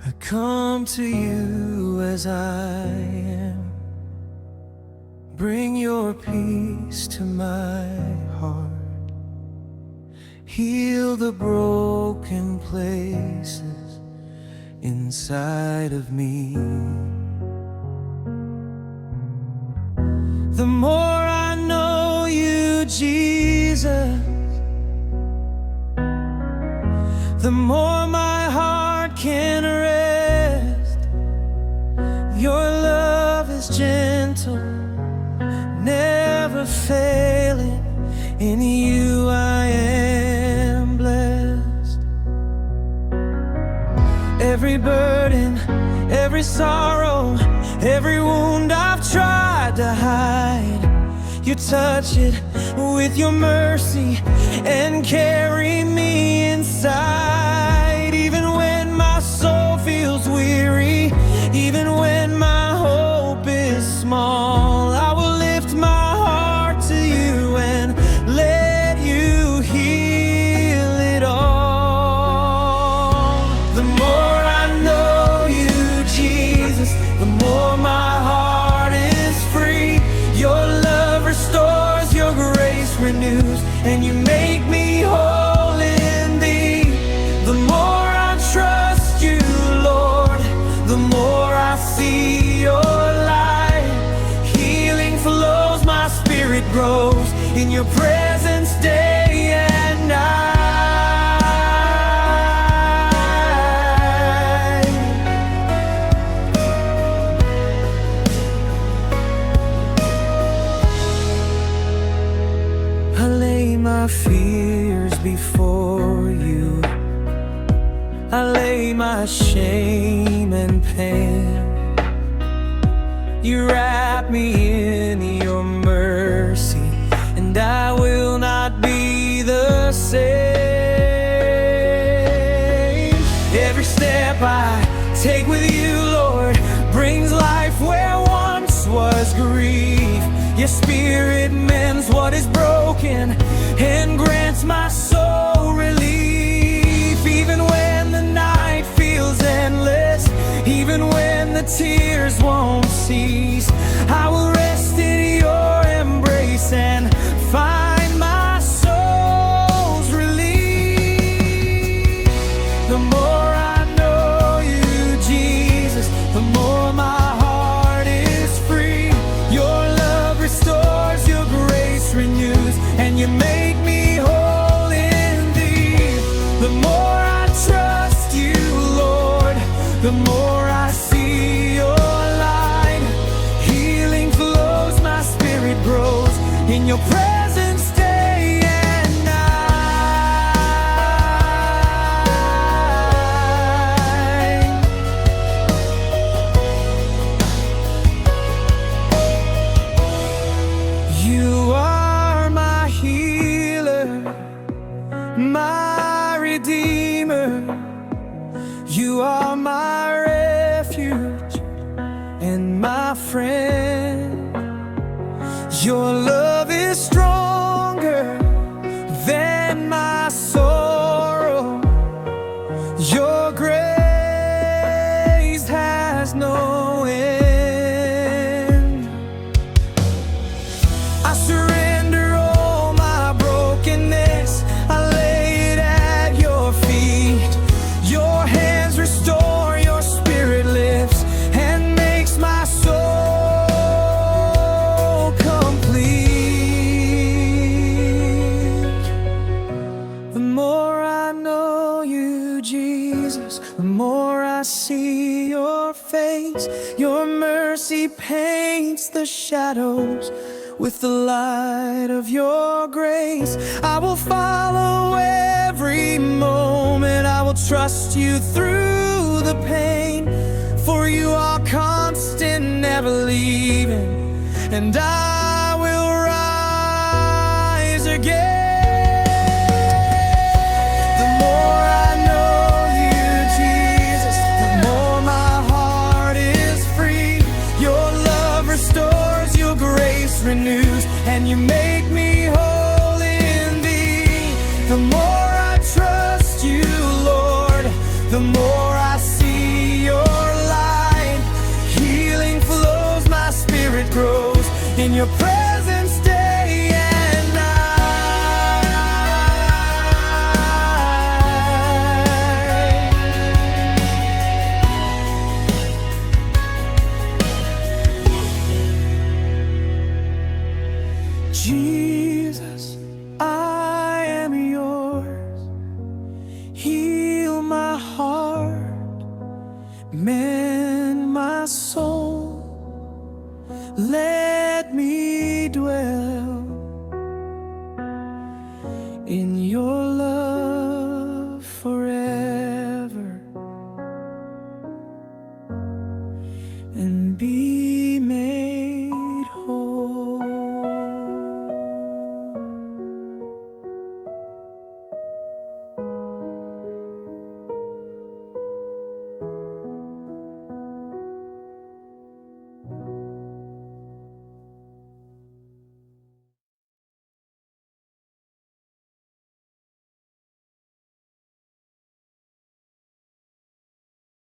I come to you as I am. Bring your peace to my heart. Heal the broken places inside of me. The more I know you, Jesus, the more my heart can rest. Your love is gentle, never failing. In you I am blessed. Every burden, every sorrow, every wound I've tried to hide, you touch it with your mercy and carry me inside. Even when my soul feels weary, even when my hope is small, I will lift my heart to you and let you heal it all. The more I know you, Jesus, the more my heart is free. Your love restores, your grace renews, and you make me whole in thee. The more I trust you, Lord, the more I see your light. Healing flows, my spirit grows in your presence day and night. I lay my fears before you. I lay my shame and pain. You wrap me in your mercy, and I will not be the same. Every step I take with you, Lord, brings life where once was grief. Your spirit mends what is broken and grants my soul relief. Even when the night feels endless, even when the tears won't cease, I will rest in your embrace and find my soul's release. The more I know you, Jesus, the more my heart is free. Your love restores, your grace renews, and you make me whole in thee. The more I trust you, Lord, the more I see your light. Healing flows, my spirit grows in your presence day and night. You are my healer, my redeemer. You are my refuge and my friend. Your love is stronger than my sorrow. Your grace has no end. I surrender all my brokenness. I lay it at your feet. Your hands restore, your spirit lifts and makes my soul complete. The more I know you, Jesus, the more I see your face. Your mercy paints the shadows with the light of your grace. I will follow every moment. I will trust you through the pain, for you are constant, never leaving, and I will rise again. The more I know you, Jesus, the more my heart is free. Your love restores, your grace renews, and you make me whole in thee. The more I trust you, Lord, the more I see your presence day and night. Jesus, I am yours. Heal my heart, mend my soul.